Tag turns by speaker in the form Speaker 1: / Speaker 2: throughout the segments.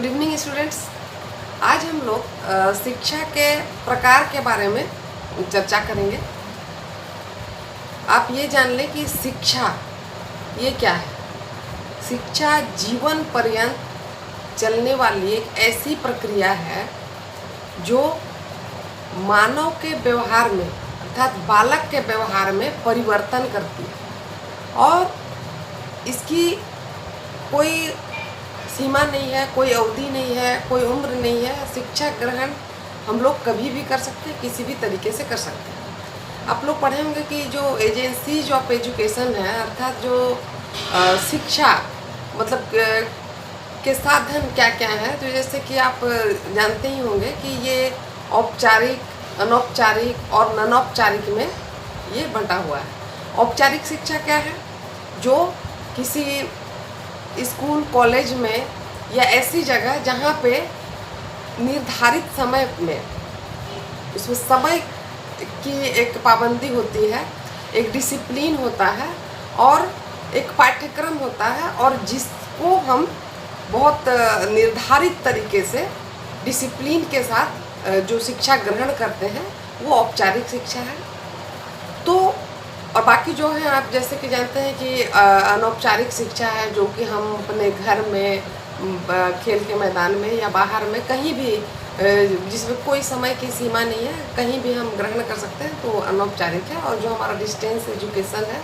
Speaker 1: Good evening students. आज हम लोग शिक्षा के प्रकार के बारे में चर्चा करेंगे। आप ये जान लें कि शिक्षा ये क्या है। शिक्षा जीवन पर्यंत चलने वाली एक ऐसी प्रक्रिया है जो मानव के व्यवहार में अर्थात बालक के व्यवहार में परिवर्तन करती है और इसकी कोई सीमा नहीं है, कोई अवधि नहीं है, कोई उम्र नहीं है। शिक्षा ग्रहण हम लोग कभी भी कर सकते हैं, किसी भी तरीके से कर सकते हैं। आप लोग पढ़े होंगे कि जो एजेंसीज ऑफ एजुकेशन है अर्थात जो शिक्षा मतलब के साधन क्या क्या है। तो जैसे कि आप जानते ही होंगे कि ये औपचारिक, अनौपचारिक और अनौपचारिक में ये बंटा हुआ है। औपचारिक शिक्षा क्या है? जो किसी स्कूल कॉलेज में या ऐसी जगह जहाँ पे निर्धारित समय में उसमें समय की एक पाबंदी होती है, एक डिसिप्लिन होता है और एक पाठ्यक्रम होता है और जिसको हम बहुत निर्धारित तरीके से डिसिप्लिन के साथ जो शिक्षा ग्रहण करते हैं वो औपचारिक शिक्षा है। तो और बाकी जो है आप जैसे कि जानते हैं कि अनौपचारिक शिक्षा है जो कि हम अपने घर में, खेल के मैदान में या बाहर में कहीं भी जिसमें कोई समय की सीमा नहीं है, कहीं भी हम ग्रहण कर सकते हैं, तो अनौपचारिक है। और जो हमारा डिस्टेंस एजुकेशन है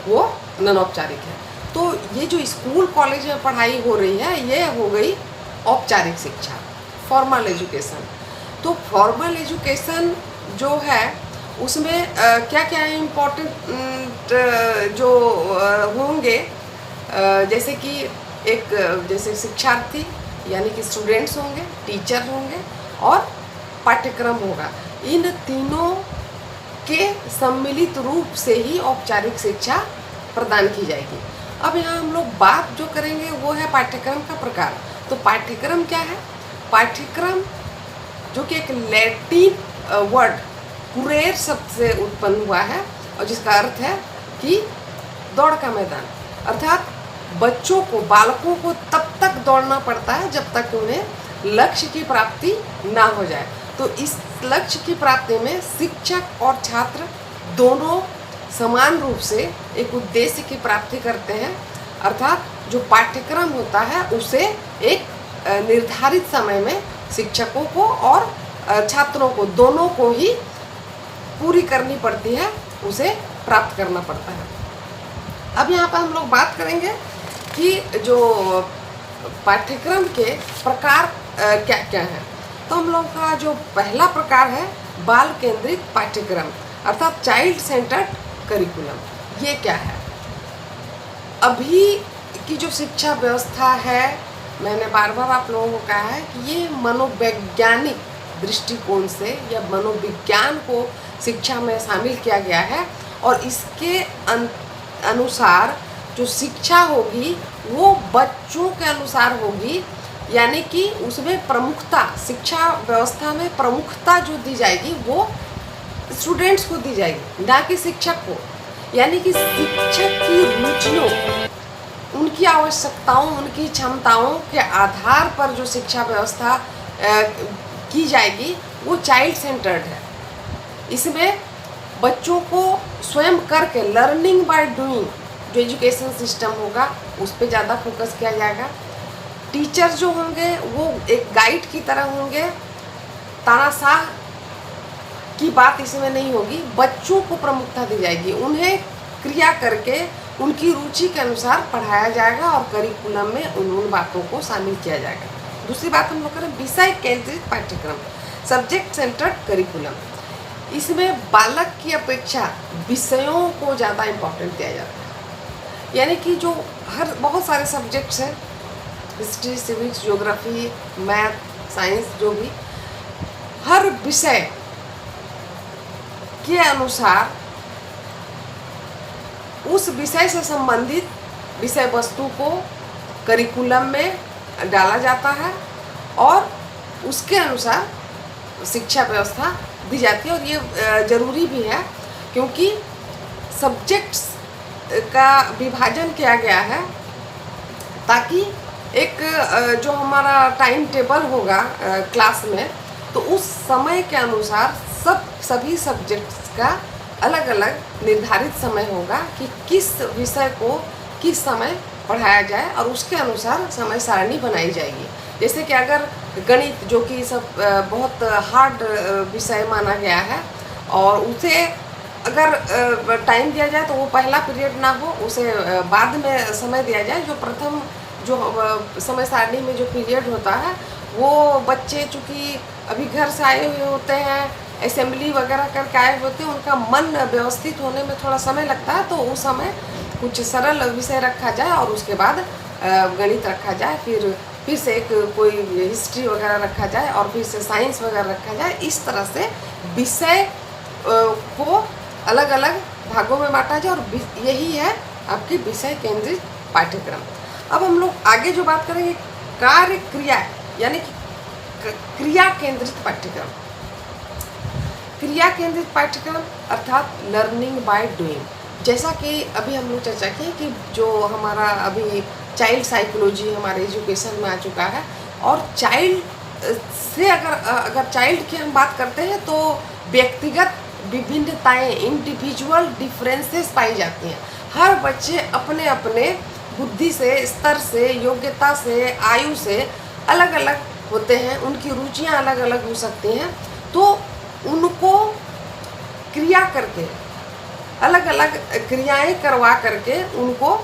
Speaker 1: वो अनौपचारिक है। तो ये जो स्कूल कॉलेज में पढ़ाई हो रही है ये हो गई औपचारिक शिक्षा, फॉर्मल एजुकेशन। तो फॉर्मल एजुकेशन जो है उसमें क्या क्या इम्पोर्टेंट जो होंगे, जैसे कि एक जैसे शिक्षार्थी यानी कि स्टूडेंट्स होंगे, टीचर होंगे और पाठ्यक्रम होगा। इन तीनों के सम्मिलित रूप से ही औपचारिक शिक्षा प्रदान की जाएगी। अब यहाँ हम लोग बात जो करेंगे वो है पाठ्यक्रम का प्रकार। तो पाठ्यक्रम क्या है? पाठ्यक्रम जो कि एक लैटिन वर्ड कुरेर शब्द से उत्पन्न हुआ है और जिसका अर्थ है कि दौड़ का मैदान। अर्थात बच्चों को, बालकों को तब तक दौड़ना पड़ता है जब तक उन्हें लक्ष्य की प्राप्ति ना हो जाए। तो इस लक्ष्य की प्राप्ति में शिक्षक और छात्र दोनों समान रूप से एक उद्देश्य की प्राप्ति करते हैं। अर्थात जो पाठ्यक्रम होता है उसे एक निर्धारित समय में शिक्षकों को और छात्रों को दोनों को ही पूरी करनी पड़ती है, उसे प्राप्त करना पड़ता है। अब यहाँ पर हम लोग बात करेंगे कि जो पाठ्यक्रम के प्रकार क्या क्या हैं। तो हम लोग का जो पहला प्रकार है बाल केंद्रित पाठ्यक्रम अर्थात चाइल्ड सेंटर्ड करिकुलम। ये क्या है? अभी की जो शिक्षा व्यवस्था है, मैंने बार बार आप लोगों को कहा है कि ये मनोवैज्ञानिक दृष्टिकोण से या मनोविज्ञान को शिक्षा में शामिल किया गया है और इसके अनुसार जो शिक्षा होगी वो बच्चों के अनुसार होगी। यानी कि उसमें प्रमुखता, शिक्षा व्यवस्था में प्रमुखता जो दी जाएगी वो स्टूडेंट्स को दी जाएगी, ना कि शिक्षक को। यानी कि शिक्षक की रुचियों, उनकी आवश्यकताओं, उनकी क्षमताओं के आधार पर जो शिक्षा व्यवस्था की जाएगी वो चाइल्ड सेंटर्ड है। इसमें बच्चों को स्वयं करके लर्निंग बाय डूइंग जो एजुकेशन सिस्टम होगा उस पर ज़्यादा फोकस किया जाएगा। टीचर जो होंगे वो एक गाइड की तरह होंगे, तानाशाह की बात इसमें नहीं होगी। बच्चों को प्रमुखता दी जाएगी, उन्हें क्रिया करके उनकी रुचि के अनुसार पढ़ाया जाएगा और करिकुलम में उन बातों को शामिल किया जाएगा। दूसरी बात हम लोग करें विषय केंद्रित पाठ्यक्रम, सब्जेक्ट सेंटर्ड करिकुलम। इसमें बालक की अपेक्षा विषयों को ज़्यादा इम्पोर्टेंट दिया जाता है। यानी कि जो बहुत सारे सब्जेक्ट्स हैं, history, civics, geography, math, science, जो भी हर विषय के अनुसार उस विषय से संबंधित विषय वस्तु को करिकुलम में डाला जाता है और उसके अनुसार शिक्षा व्यवस्था दी जाती है। और ये ज़रूरी भी है क्योंकि सब्जेक्ट्स का विभाजन किया गया है ताकि एक जो हमारा टाइम टेबल होगा क्लास में, तो उस समय के अनुसार सभी सब्जेक्ट्स का अलग अलग निर्धारित समय होगा कि किस विषय को किस समय पढ़ाया जाए, और उसके अनुसार समय सारणी बनाई जाएगी। जैसे कि अगर गणित, जो कि सब बहुत हार्ड विषय माना गया है, और उसे अगर टाइम दिया जाए तो वो पहला पीरियड ना हो, उसे बाद में समय दिया जाए। जो प्रथम जो समय सारणी में जो पीरियड होता है, वो बच्चे चूँकि अभी घर से आए हुए होते हैं, असेंबली वगैरह करके आए होते हैं, उनका मन व्यवस्थित होने में थोड़ा समय लगता है, तो उस समय कुछ सरल विषय रखा जाए और उसके बाद गणित रखा जाए, फिर से एक कोई हिस्ट्री वगैरह रखा जाए, और फिर से साइंस वगैरह रखा जाए। इस तरह से विषय को अलग अलग भागों में बांटा जाए, और यही है आपकी विषय केंद्रित पाठ्यक्रम। अब हम लोग आगे जो बात करेंगे, कार्य क्रिया, यानी कि क्रिया केंद्रित पाठ्यक्रम। क्रिया केंद्रित पाठ्यक्रम अर्थात लर्निंग बाय डूइंग। जैसा कि अभी हम लोग चर्चा की कि जो हमारा अभी चाइल्ड साइकोलॉजी हमारे एजुकेशन में आ चुका है, और चाइल्ड से अगर चाइल्ड की हम बात करते हैं तो व्यक्तिगत विभिन्नताएं, इंडिविजुअल डिफरेंसेस पाई जाती हैं। हर बच्चे अपने अपने बुद्धि से, स्तर से, योग्यता से, आयु से अलग अलग होते हैं, उनकी रुचियां अलग अलग हो सकती हैं। तो उनको क्रिया करके, अलग अलग क्रियाएं करवा करके उनको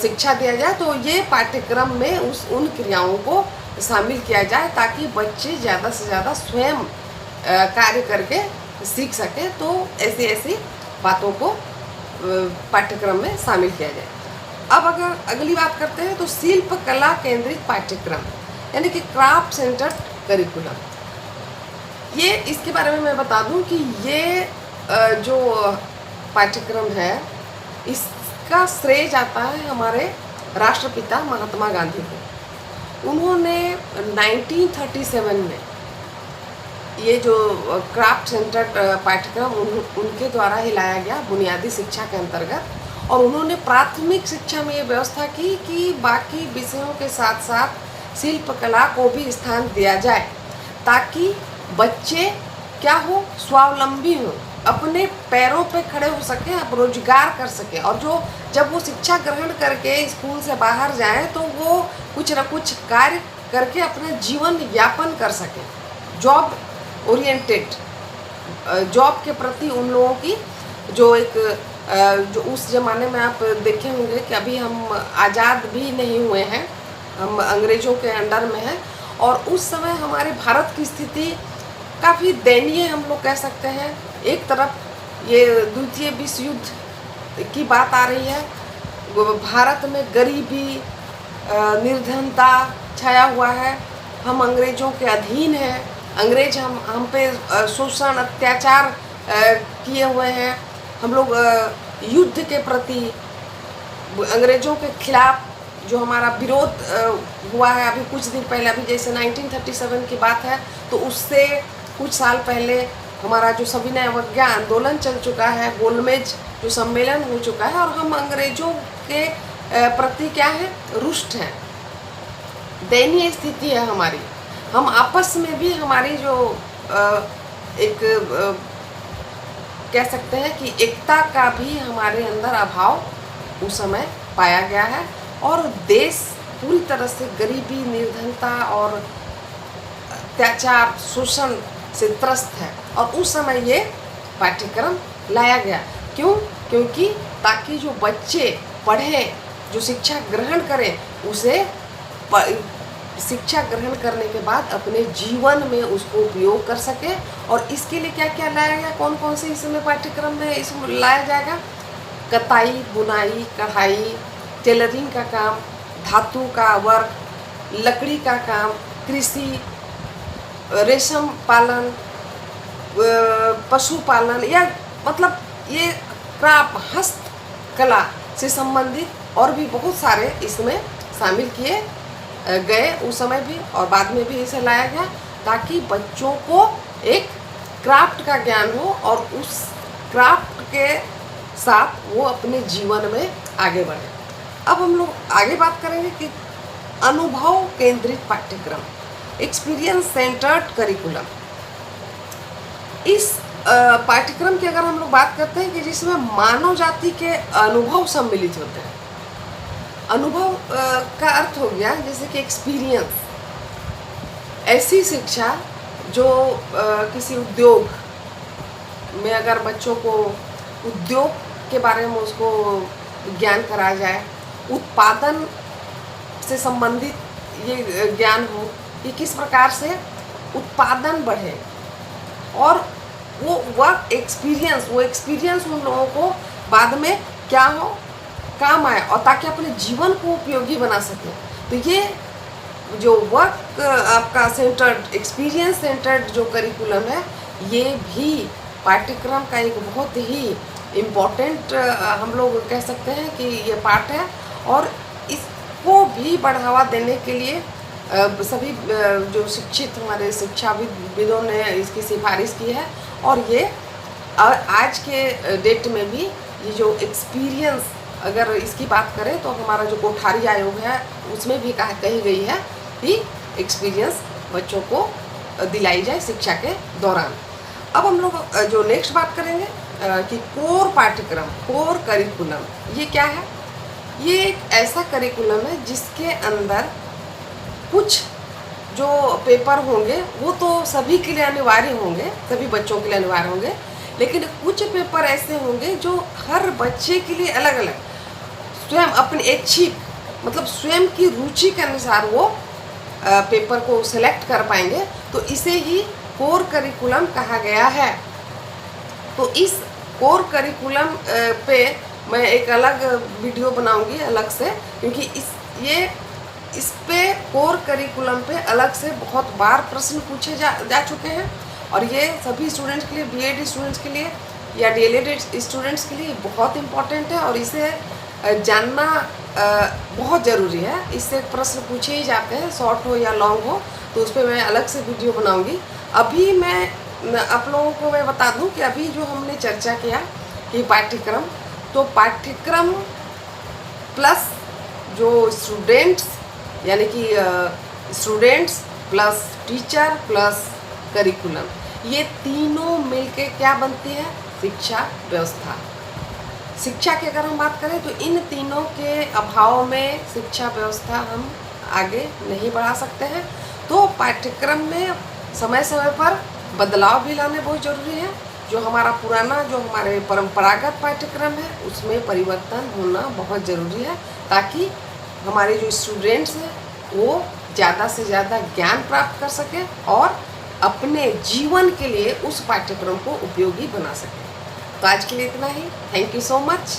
Speaker 1: शिक्षा दिया जाए, तो ये पाठ्यक्रम में उन क्रियाओं को शामिल किया जाए, ताकि बच्चे ज़्यादा से ज़्यादा स्वयं कार्य करके सीख सकें। तो ऐसी ऐसी बातों को पाठ्यक्रम में शामिल किया जाए। अब अगर अगली बात करते हैं तो शिल्प कला केंद्रित पाठ्यक्रम, यानी कि क्राफ्ट सेंटर्ड करिकुलम। ये इसके बारे में मैं बता दूं कि ये जो पाठ्यक्रम है, इसका श्रेय जाता है हमारे राष्ट्रपिता महात्मा गांधी को। उन्होंने 1937 में ये जो क्राफ्ट सेंटर्ड पाठ्यक्रम उनके द्वारा ही लाया गया बुनियादी शिक्षा के अंतर्गत, और उन्होंने प्राथमिक शिक्षा में ये व्यवस्था की कि बाकी विषयों के साथ साथ शिल्प कला को भी स्थान दिया जाए, ताकि बच्चे क्या हो, स्वावलंबी हों, अपने पैरों पे खड़े हो सकें, अब रोजगार कर सकें, और जब वो शिक्षा ग्रहण करके स्कूल से बाहर जाएं तो वो कुछ न कुछ कार्य करके अपना जीवन यापन कर सकें। जॉब ओरिएंटेड, जॉब के प्रति उन लोगों की जो एक जो उस ज़माने में आप देखे होंगे कि अभी हम आज़ाद भी नहीं हुए हैं, हम अंग्रेज़ों के अंडर में हैं, और उस समय हमारे भारत की स्थिति काफ़ी दयनीय हम लोग कह सकते हैं। एक तरफ ये द्वितीय विश्व युद्ध की बात आ रही है, भारत में गरीबी, निर्धनता छाया हुआ है, हम अंग्रेज़ों के अधीन हैं, अंग्रेज हम पे शोषण अत्याचार किए हुए हैं, हम लोग युद्ध के प्रति अंग्रेज़ों के खिलाफ जो हमारा विरोध हुआ है अभी कुछ दिन पहले, अभी जैसे 1937 की बात है, तो उससे कुछ साल पहले हमारा जो सविनय अवज्ञा आंदोलन चल चुका है, गोलमेज जो सम्मेलन हो चुका है, और हम अंग्रेज़ों के प्रति क्या है, रुष्ट हैं। दयनीय स्थिति है हमारी। हम आपस में भी हमारी जो एक कह सकते हैं कि एकता का भी हमारे अंदर अभाव उस समय पाया गया है, और देश पूरी तरह से गरीबी, निर्धनता और अत्याचार, शोषण से त्रस्त है। और उस समय ये पाठ्यक्रम लाया गया। क्यों? क्योंकि ताकि जो बच्चे पढ़ें, जो शिक्षा ग्रहण करें, उसे शिक्षा ग्रहण करने के बाद अपने जीवन में उसको उपयोग कर सके। और इसके लिए क्या क्या लाया गया, कौन कौन से इसमें पाठ्यक्रम में इसमें लाया जाएगा? कताई, बुनाई, कढ़ाई, टेलरिंग का काम, धातु का वर्क, लकड़ी का काम, कृषि, रेशम पालन, पशुपालन, या मतलब ये क्राफ्ट, हस्तकला से संबंधित और भी बहुत सारे इसमें शामिल किए गए उस समय भी, और बाद में भी इसे लाया गया, ताकि बच्चों को एक क्राफ्ट का ज्ञान हो और उस क्राफ्ट के साथ वो अपने जीवन में आगे बढ़े। अब हम लोग आगे बात करेंगे कि अनुभव केंद्रित पाठ्यक्रम, एक्सपीरियंस सेंटर्ड करिकुलम। इस पाठ्यक्रम की अगर हम लोग बात करते हैं कि जिसमें मानव जाति के अनुभव सम्मिलित होते हैं। अनुभव का अर्थ हो गया जैसे कि एक्सपीरियंस, ऐसी शिक्षा जो किसी उद्योग में अगर बच्चों को उद्योग के बारे में उसको ज्ञान कराया जाए, उत्पादन से संबंधित ये ज्ञान हो कि किस प्रकार से उत्पादन बढ़े, और वो वर्क एक्सपीरियंस, वो एक्सपीरियंस उन लोगों को बाद में क्या हो, काम आए, और ताकि अपने जीवन को उपयोगी बना सके। तो ये जो वर्क आपका सेंटर्ड, एक्सपीरियंस सेंटर्ड जो करिकुलम है, ये भी पाठ्यक्रम का एक बहुत ही इम्पोर्टेंट हम लोग कह सकते हैं कि ये पार्ट है। और इसको भी बढ़ावा देने के लिए सभी जो शिक्षित हमारे शिक्षाविदों ने इसकी सिफारिश की है। और ये आज के डेट में भी ये जो एक्सपीरियंस, अगर इसकी बात करें तो हमारा जो कोठारी आयोग है उसमें भी कही गई है कि एक्सपीरियंस बच्चों को दिलाई जाए शिक्षा के दौरान। अब हम लोग जो नेक्स्ट बात करेंगे कि कोर पाठ्यक्रम, कोर करिकुलम, ये क्या है? ये एक ऐसा करिकुलम है जिसके अंदर कुछ जो पेपर होंगे वो तो सभी के लिए अनिवार्य होंगे, सभी बच्चों के लिए अनिवार्य होंगे, लेकिन कुछ पेपर ऐसे होंगे जो हर बच्चे के लिए अलग अलग, स्वयं अपनी इच्छिक, मतलब स्वयं की रुचि के अनुसार वो पेपर को सिलेक्ट कर पाएंगे। तो इसे ही कोर करिकुलम कहा गया है। तो इस कोर करिकुलम पे मैं एक अलग वीडियो बनाऊंगी अलग से, क्योंकि इस पे कोर करिकुलम पे अलग से बहुत बार प्रश्न पूछे जा चुके हैं, और ये सभी स्टूडेंट्स के लिए, बीएड स्टूडेंट्स के लिए या डीएलएड स्टूडेंट्स के लिए बहुत इम्पोर्टेंट है, और इसे जानना बहुत ज़रूरी है। इससे प्रश्न पूछे ही जाते हैं, शॉर्ट हो या लॉन्ग हो, तो उस पर मैं अलग से वीडियो बनाऊंगी। अभी मैं आप लोगों को मैं बता दूं कि अभी जो हमने चर्चा किया कि पाठ्यक्रम, तो पाठ्यक्रम प्लस जो स्टूडेंट्स, यानी कि students plus teacher plus curriculum, ये तीनों मिलके क्या बनती है? शिक्षा व्यवस्था। शिक्षा की अगर हम बात करें तो इन तीनों के अभाव में शिक्षा व्यवस्था हम आगे नहीं बढ़ा सकते हैं। तो पाठ्यक्रम में समय समय पर बदलाव भी लाने बहुत ज़रूरी है। जो हमारा पुराना, जो हमारे परंपरागत पाठ्यक्रम है उसमें परिवर्तन होना बहुत ज़रूरी है, ताकि हमारे जो स्टूडेंट्स हैं वो ज़्यादा से ज़्यादा ज्ञान प्राप्त कर सकें और अपने जीवन के लिए उस पाठ्यक्रम को उपयोगी बना सकें। तो आज के लिए इतना ही। Thank you so much.